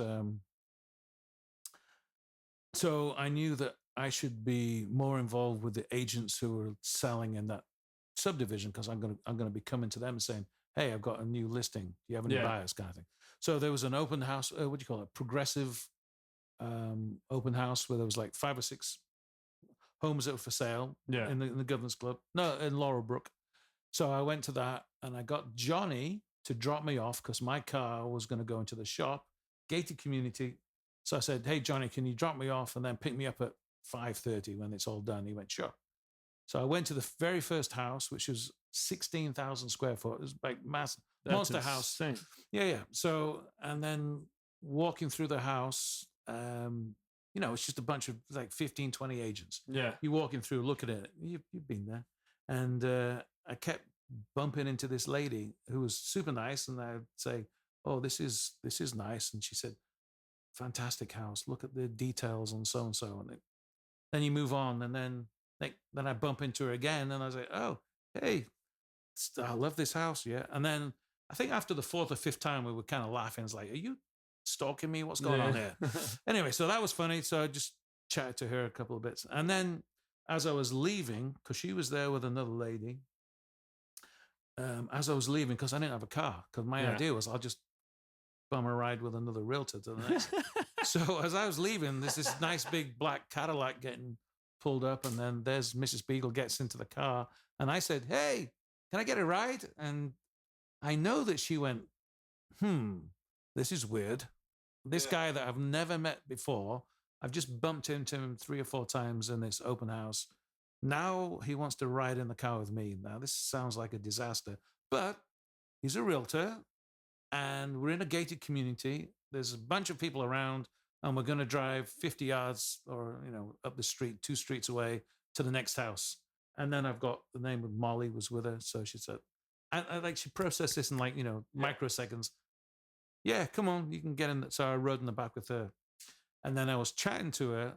S2: so I knew that I should be more involved with the agents who were selling in that subdivision, because I'm going to be coming to them and saying, hey, I've got a new listing. Do you have any buyers, kind of thing? So there was an open house, what do you call it? Progressive open house, where there was like 5 or 6 homes that were for sale in the Governors Club. No, in Laurelbrook. So I went to that, and I got Johnny to drop me off because my car was going to go into the shop. gated community. So I said, hey, Johnny, can you drop me off and then pick me up at 5:30 when it's all done? He went, sure. So I went to the very first house, which was 16,000 square foot. It was like massive, monster house. Yeah. So, and then walking through the house, it's just a bunch of like 15, 20 agents.
S1: Yeah.
S2: You're walking through, looking at it. You've been there. And I kept bumping into this lady who was super nice. And I'd say, oh, this is nice. And she said, fantastic house. Look at the details and so. And then you move on. And then I bump into her again. And I was like, oh, hey, I love this house. Yeah. And then I think after the fourth or fifth time, we were kind of laughing. It's like, are you stalking me? What's going on here? Anyway, so that was funny. So I just chatted to her a couple of bits. And then as I was leaving, because she was there with another lady, as I was leaving, because I didn't have a car, because my idea was I'll just bum a ride with another realtor to the next. So as I was leaving, there's this nice big black Cadillac getting pulled up, and then there's Mrs. Beagle gets into the car. And I said, hey, can I get a ride? And I know that she went, this is weird. This guy that I've never met before, I've just bumped into him 3 or 4 times in this open house. Now he wants to ride in the car with me. Now this sounds like a disaster, but he's a realtor and we're in a gated community. There's a bunch of people around and we're going to drive 50 yards or, up the street, 2 streets away to the next house. And then I've got the name of Molly was with her. So she said, and she processed this in microseconds. Yeah, come on, you can get in. So I rode in the back with her. And then I was chatting to her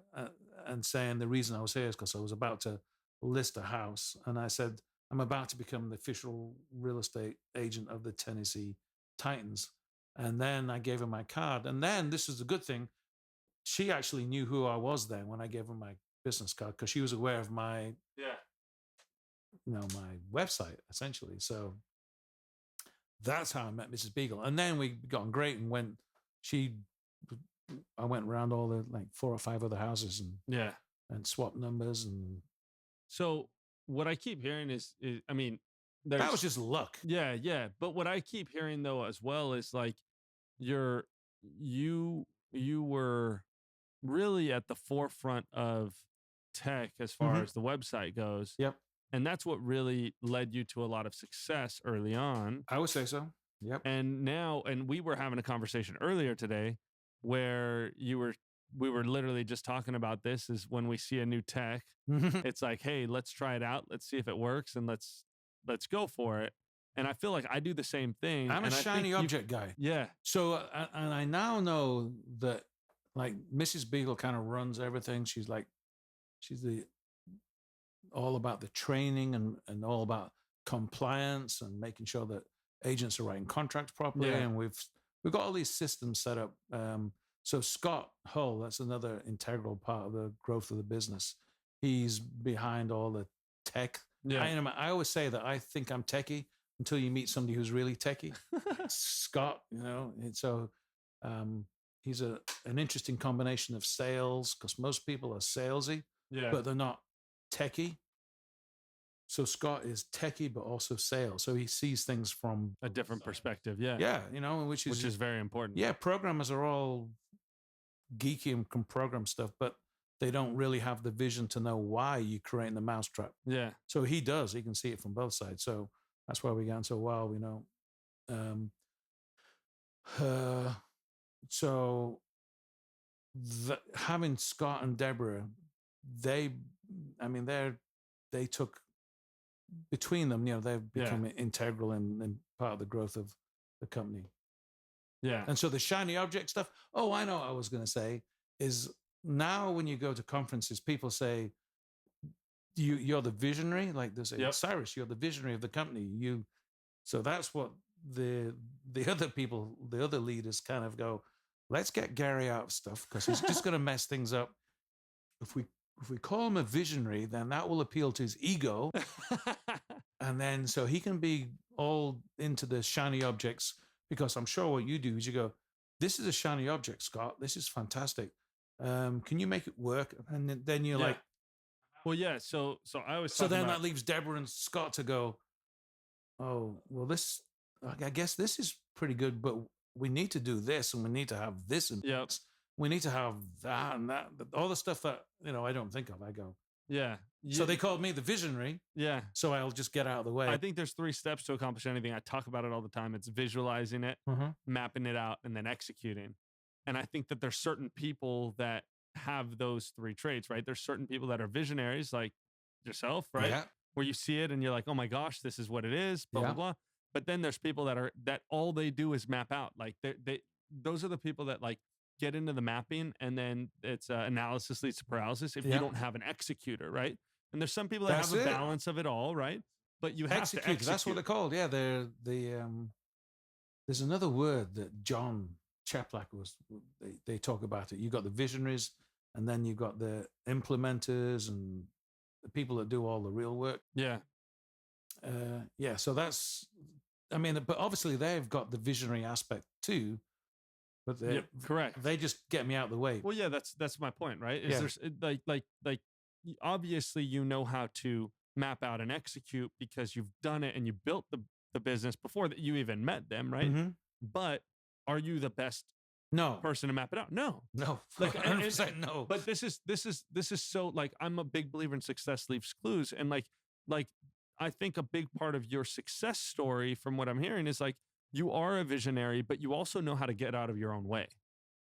S2: and saying the reason I was here is because I was about to list a house. And I said, I'm about to become the official real estate agent of the Tennessee Titans. And then I gave her my card. And then this is a good thing. She actually knew who I was then when I gave her my business card because she was aware of my, my website essentially. So that's how I met Mrs. Beagle. And then we got on great and I went around all the 4 or 5 other houses and swapped numbers. And
S1: so what I keep hearing is I mean,
S2: that was just luck.
S1: Yeah. But what I keep hearing though as well is like you were really at the forefront of tech as far as the website goes.
S2: Yep.
S1: And that's what really led you to a lot of success early on.
S2: I would say so. Yep.
S1: And now, and we were having a conversation earlier today where we were literally just talking about this is when we see a new tech, it's like, hey, let's try it out. Let's see if it works and let's go for it. And I feel like I do the same thing.
S2: I'm a shiny object guy.
S1: Yeah.
S2: So, and I now know that Mrs. Beagle kind of runs everything. She's all about the training and all about compliance and making sure that agents are writing contracts properly. And we've got all these systems set up. So Scott Hull, that's another integral part of the growth of the business. He's behind all the tech.
S1: Yeah.
S2: I always say that I think I'm techie until you meet somebody who's really techie. Scott, and so he's an interesting combination of sales because most people are salesy, but they're not techie. So Scott is techie, but also sales. So he sees things from
S1: a different perspective. Yeah.
S2: Yeah. Which is
S1: very important.
S2: Yeah. Programmers are all geeky and can program stuff, but they don't really have the vision to know why you're creating the mousetrap. Yeah. So he does. He can see it from both sides. So that's why we got into a while, so having Scott and Deborah, they took between them, they've become integral and part of the growth of the company. Yeah. And so the shiny object stuff, I know what I was going to say is now when you go to conferences, people say, you're the visionary, like they say, Cyrus, you're the visionary of the company. So that's what the other people, the other leaders kind of go, let's get Gary out of stuff because he's just going to mess things up. If we call him a visionary, then that will appeal to his ego. And then so he can be all into the shiny objects because I'm sure what you do is you go, this is a shiny object, Scott. This is fantastic. Can you make it work? And then you're like,
S1: well, yeah. So I was.
S2: So then that leaves Deborah and Scott to go, oh, well, I guess this is pretty good, but we need to do this and we need to have this and
S1: Yep.
S2: this. We need to have that and that. All the stuff that, I don't think of, I go.
S1: Yeah.
S2: So they called me the visionary.
S1: Yeah.
S2: So I'll just get out of the way.
S1: I think there's 3 steps to accomplish anything. I talk about it all the time. It's visualizing it, mapping it out, and then executing. And I think that there's certain people that have those 3 traits, right? There's certain people that are visionaries like yourself, right?
S2: Yeah.
S1: Where you see it and you're like, oh my gosh, this is what it is, blah, blah, blah. But then there's people that all they do is map out. Like those are the people that like get into the mapping and then it's analysis leads to paralysis if you don't have an executor, right? And there's some people that have a balance of it all, right? But you have to execute.
S2: That's what they're called. Yeah, there's another word that John Chaplack they talk about it. You got the visionaries, and then you got the implementers and the people that do all the real work.
S1: Yeah.
S2: So that's, but obviously they've got the visionary aspect too. But
S1: correct.
S2: They just get me out of the way.
S1: Well, yeah, that's my point, right? There's like obviously you know how to map out and execute because you've done it and you built the business before that you even met them, right? But are you the best person to map it out? No.
S2: Like 100% no.
S1: But this is so like I'm a big believer in success leaves clues, and like I think a big part of your success story from what I'm hearing is like you are a visionary, but you also know how to get out of your own way.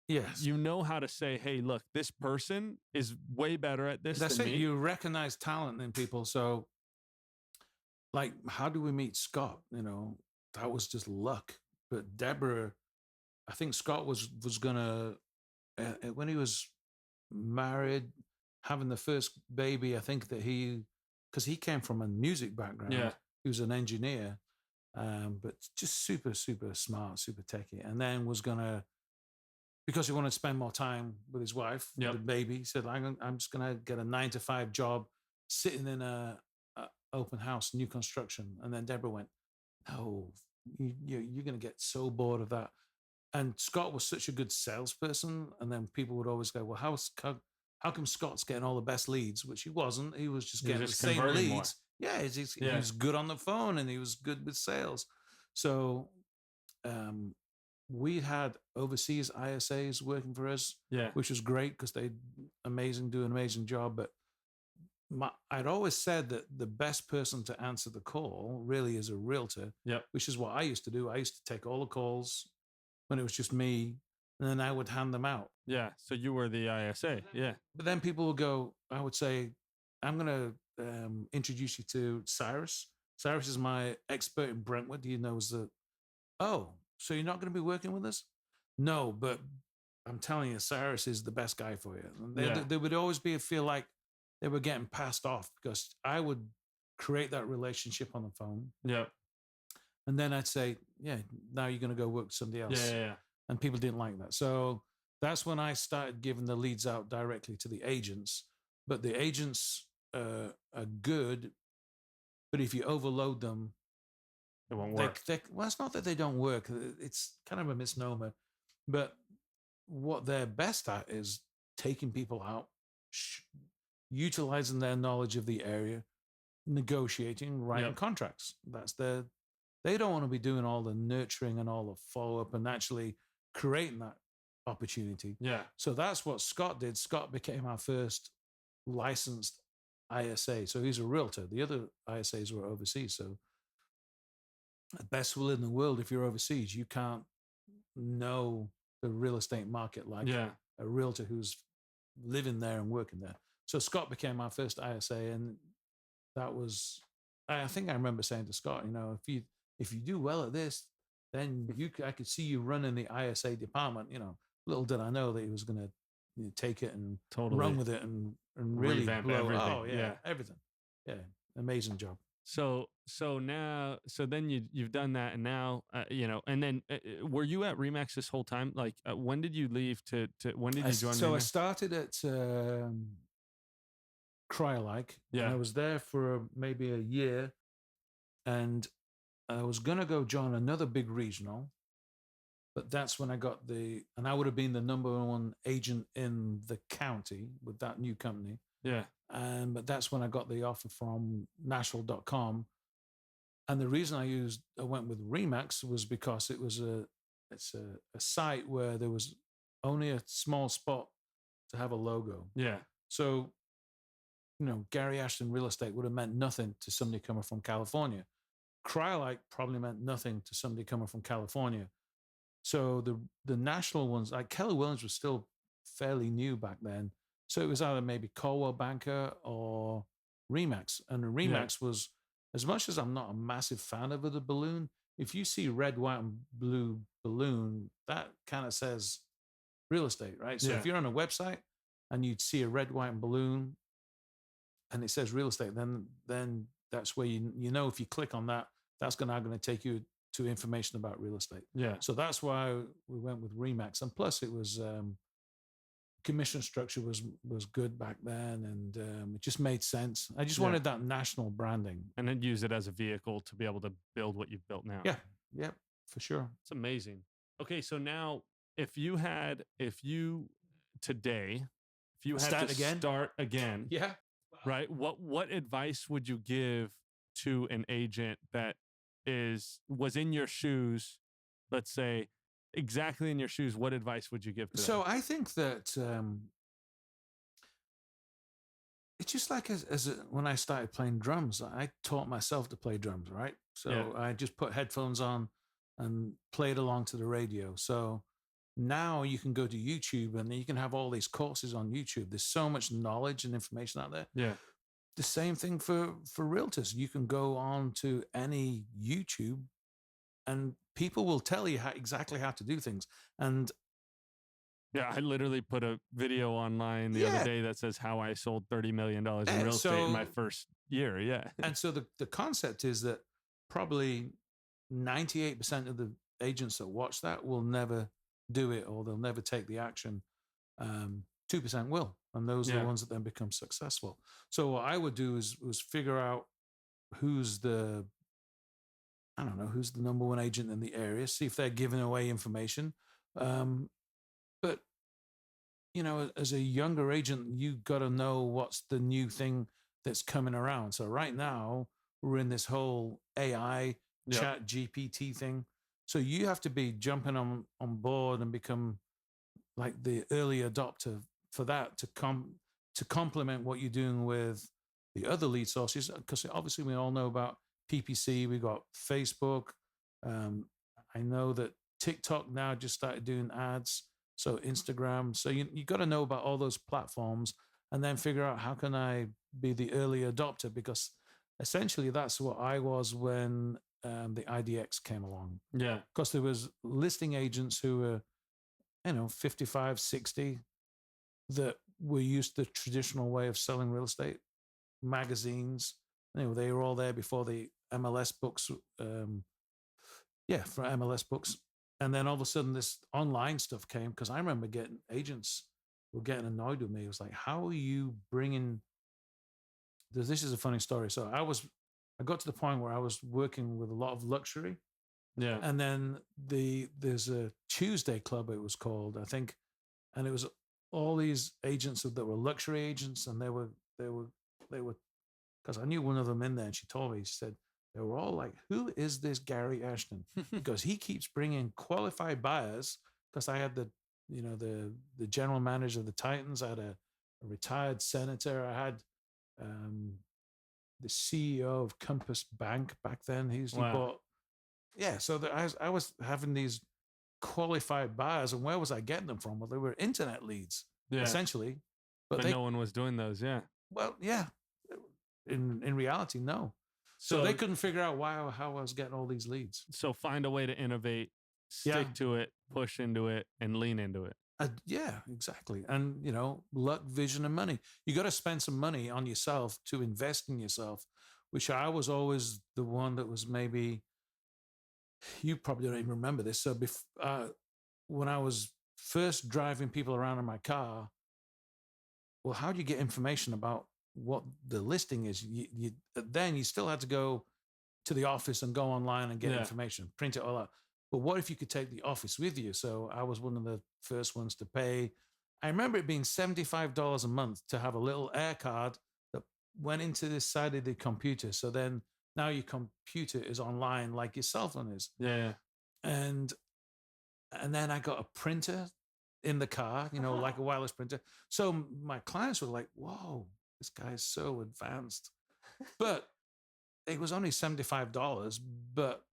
S2: Yes.
S1: You know how to say, hey, look, this person is way better at this
S2: That's
S1: than
S2: it.
S1: me.
S2: You recognize talent in people. So like, how do we meet Scott? That was just luck. But Deborah, I think Scott was gonna, when he was married, having the first baby, I think that because he came from a music background.
S1: Yeah.
S2: He was an engineer, but just super, super smart, super techie. And then was gonna, because he wanted to spend more time with his wife, the baby, he said, I'm just gonna get a 9-to-5 job sitting in a open house, new construction. And then Deborah went, no, you're gonna get so bored of that. And Scott was such a good salesperson. And then people would always go, well, how come Scott's getting all the best leads? Which he wasn't. He was just getting the same leads. More. Yeah, he was good on the phone and he was good with sales. So we had overseas ISAs working for us, which was great because they do an amazing job. But I'd always said that the best person to answer the call really is a realtor, which is what I used to do. I used to take all the calls when it was just me, and then I would hand them out.
S1: Yeah, so you were the ISA,
S2: But then people would go, I would say, I'm going to introduce you to Cyrus. Cyrus is my expert in Brentwood. He knows that, so you're not going to be working with us? No, but I'm telling you, Cyrus is the best guy for you. They would always feel like they were getting passed off because I would create that relationship on the phone.
S1: Yeah.
S2: And then I'd say, now you're going to go work with somebody else.
S1: Yeah.
S2: And people didn't like that. So that's when I started giving the leads out directly to the agents. But the agents are good, but if you overload them,
S1: it won't work.
S2: Well, it's not that they don't work. It's kind of a misnomer. But what they're best at is taking people out, utilizing their knowledge of the area, negotiating, writing contracts. They don't want to be doing all the nurturing and all the follow-up and actually creating that opportunity.
S1: Yeah.
S2: So that's what Scott did. Scott became our first licensed ISA. So he's a realtor. The other ISAs were overseas. So the best will in the world, if you're overseas, you can't know the real estate market like a realtor who's living there and working there. So Scott became our first ISA. And that was, I think I remember saying to Scott, if you do well at this, then I could see you running the ISA department. Little did I know that he was going to take it and run with it and really
S1: revamp
S2: blow
S1: everything.
S2: Everything. Yeah, amazing job.
S1: So then you've done that, and now and then were you at Remax this whole time? Like, when did you leave to when did you join?
S2: So
S1: Remax?
S2: I started at Cryolike.
S1: Yeah,
S2: and I was there for maybe a year, and I was going to go join another big regional, but that's when I got and I would have been the number 1 agent in the county with that new company.
S1: Yeah.
S2: But that's when I got the offer from Nashville.com. And the reason I went with Remax was because it was it's a site where there was only a small spot to have a logo.
S1: Yeah.
S2: So, Gary Ashton Real Estate would have meant nothing to somebody coming from California. Cryolite probably meant nothing to somebody coming from California. So the national ones, like Keller Williams was still fairly new back then. So it was either maybe Coldwell Banker or Remax. And the Remax was, as much as I'm not a massive fan of the balloon, if you see red, white, and blue balloon, that kind of says real estate, right? So if you're on a website and you'd see a red, white, and balloon and it says real estate, then that's where you know if you click on that, that's now going to take you to information about real estate.
S1: Yeah.
S2: So that's why we went with Remax. And plus it was commission structure was good back then, and it just made sense. I just wanted that national branding.
S1: And then use it as a vehicle to be able to build what you've built now.
S2: Yeah, for sure.
S1: It's amazing. Okay, so now if you had to start again,
S2: yeah,
S1: right? What advice would you give to an agent that was in your shoes, let's say, exactly in your shoes? What advice would you give to them?
S2: So I think that it's just like when I started playing drums, I taught myself to play drums, right? So I just put headphones on and played along to the radio. So now you can go to YouTube and you can have all these courses on YouTube. There's so much knowledge and information out there.
S1: Yeah.
S2: The same thing for realtors. You can go on to any YouTube and people will tell you exactly how to do things. And
S1: yeah, I literally put a video online the other day that says how I sold $30 million in real estate in my first year. Yeah.
S2: And so the concept is that probably 98% of the agents that watch that will never do it, or they'll never take the action. 2% will. And those are the ones that then become successful. So what I would do was figure out who's the number one agent in the area, see if they're giving away information. But, as a younger agent, you got to know what's the new thing that's coming around. So right now we're in this whole AI chat GPT thing. So you have to be jumping on board and become like the early adopter for that to complement what you're doing with the other lead sources. Because obviously we all know about PPC. We got Facebook. I know that TikTok now just started doing ads. So Instagram. So you got to know about all those platforms and then figure out how can I be the early adopter, because essentially that's what I was when the IDX came along.
S1: Yeah.
S2: Because there was listing agents who were, 55, 60 that were used to the traditional way of selling real estate, magazines. They were all there before the MLS books. For MLS books. And then all of a sudden this online stuff came, because I remember agents were getting annoyed with me. It was like, how are you bringing, this is a funny story. So I got to the point where I was working with a lot of luxury.
S1: Yeah.
S2: And then there's a Tuesday Club, it was called, I think. And it was all these agents that were luxury agents. And they were, because I knew one of them in there, and she told me, she said, they were all like, who is this Gary Ashton? Because he keeps bringing qualified buyers. Because I had the general manager of the Titans. I had a retired senator. I had the CEO of Compass Bank back then. He bought. Yeah. So I was having these qualified buyers. And where was I getting them from? Well, they were internet leads, essentially.
S1: But no one was doing those. Yeah.
S2: Well, yeah. In reality, no. So they couldn't figure out how I was getting all these leads.
S1: So find a way to innovate, stick to it, push into it, and lean into it.
S2: Yeah, exactly. And, luck, vision, and money. You got to spend some money on yourself to invest in yourself, which I was always the one that was maybe, you probably don't even remember this. So when I was first driving people around in my car, well, how do you get information about what the listing is? Then you still had to go to the office and go online and get information, print it all out. But what if you could take the office with you? So I was one of the first ones to pay. I remember it being $75 a month to have a little air card that went into this side of the computer. So then now your computer is online like your cell phone is.
S1: Yeah.
S2: And And then I got a printer in the car, you know, like a wireless printer. So my clients were like, whoa, this guy is so advanced. But it was only $75, but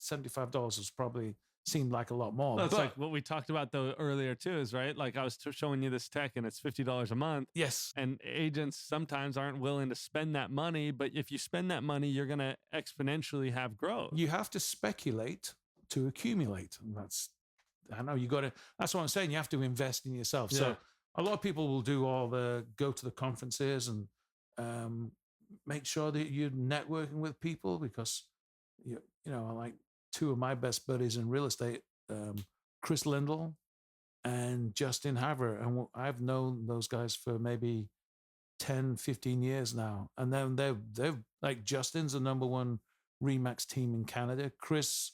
S2: $75 was probably seemed like a lot more.
S1: Well, it's
S2: but
S1: like what we talked about though earlier too, is right. Like I was showing you this tech, and it's $50 a month.
S2: yes,
S1: And agents sometimes aren't willing to spend that money, but if you spend that money, you're going to exponentially have growth.
S2: you have to speculate to accumulate. And I know you got to, that's what I'm saying. You have to invest in yourself.
S1: Yeah.
S2: So a lot of people will do go to the conferences and make sure that you're networking with people, because, you know, like two of my best buddies in real estate, Chris Lindell and Justin Haver. And I've known those guys for maybe 10, 15 years now. And then they're like, Justin's the #1 Remax team in Canada. Chris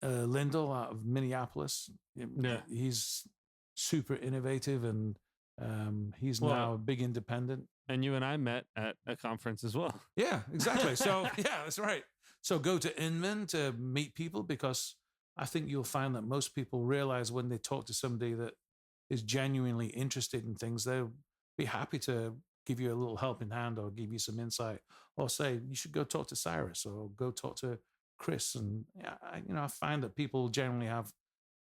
S2: Lindell out of Minneapolis.
S1: Yeah.
S2: He's super innovative, and he's now a big independent.
S1: And you and I met at a conference as well.
S2: Yeah, exactly. So yeah, that's right. So go to Inman to meet people, because I think you'll find that most people realize when they talk to somebody that is genuinely interested in things, they'll be happy to give you a little helping hand or give you some insight, or say you should go talk to Cyrus or go talk to Chris. And I find that people generally have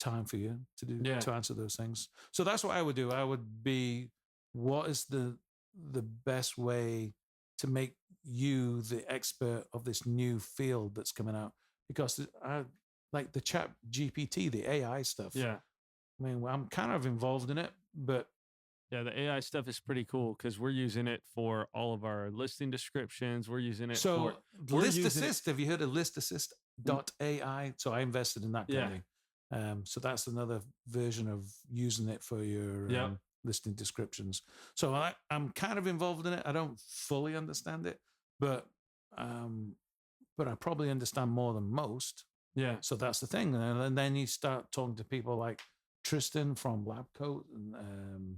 S2: time for you to answer those things. So that's what I would do. I would be, what is the best way to make you the expert of this new field that's coming out? Because like the chat GPT, the AI stuff.
S1: Yeah.
S2: I mean, I'm kind of involved in it, but
S1: yeah, the AI stuff is pretty cool because we're using it for all of our listing descriptions. We're using it for
S2: List Assist. Have you heard of listassist.ai? So I invested in that company. So that's another version of using it for your listing descriptions. So I'm kind of involved in it. I don't fully understand it, but I probably understand more than most.
S1: Yeah.
S2: So that's the thing. And then you start talking to people like Tristan from Labcoat and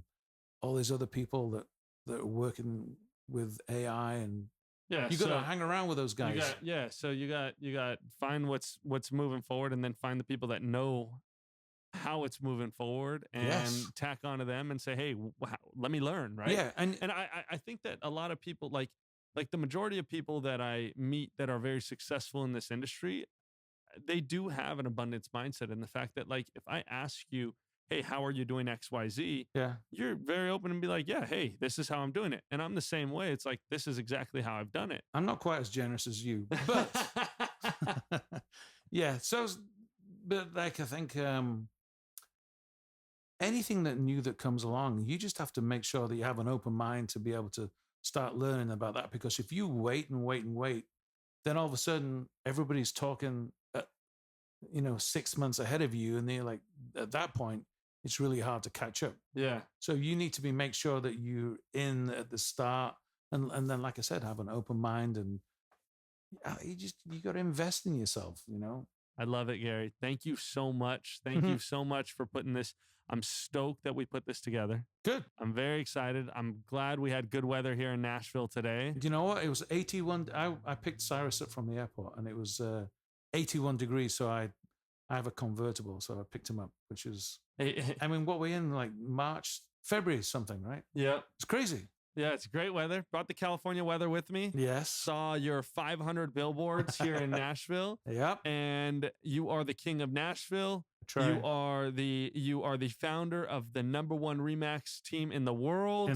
S2: all these other people that are working with AI, and you got to hang around with those guys.
S1: So you got find what's moving forward, and then find the people that know how it's moving forward, and tack onto them and say, hey, let me learn. Right.
S2: Yeah. And
S1: I think that a lot of people, like the majority of people that I meet that are very successful in this industry, they do have an abundance mindset. And the fact that, like, if I ask you, hey, how are you doing XYZ?
S2: Yeah.
S1: You're very open and be like, yeah, hey, this is how I'm doing it. And I'm the same way. It's like, this is exactly how I've done it.
S2: I'm not quite as generous as you, but yeah. So, but like, I think anything that new that comes along, you just have to make sure that you have an open mind to be able to start learning about that. Because if you wait and wait and wait, then all of a sudden everybody's talking, 6 months ahead of you. And they're like, at that point, it's really hard to catch up.
S1: Yeah.
S2: So you need to make sure that you're in at the start, and then, like I said, have an open mind, and you got to invest in yourself,
S1: I love it, Gary. Thank you so much. Thank you so much for putting this. I'm stoked that we put this together.
S2: Good.
S1: I'm very excited. I'm glad we had good weather here in Nashville today.
S2: You know what? It was 81. I picked Cyrus up from the airport, and it was 81 degrees. So I have a convertible, so I picked him up, which is, I mean, what we're in, like March, February, something, right?
S1: Yeah.
S2: It's crazy.
S1: Yeah, it's great weather. Brought the California weather with me.
S2: Yes.
S1: Saw your 500 billboards here in Nashville.
S2: Yep.
S1: And you are the king of Nashville.
S2: Try.
S1: You are the founder of the #1 Remax team in the world.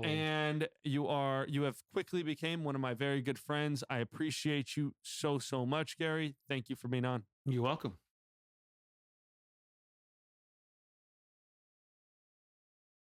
S1: And you have quickly became one of my very good friends. I appreciate you so much, Gary. Thank you for being on.
S2: You're welcome.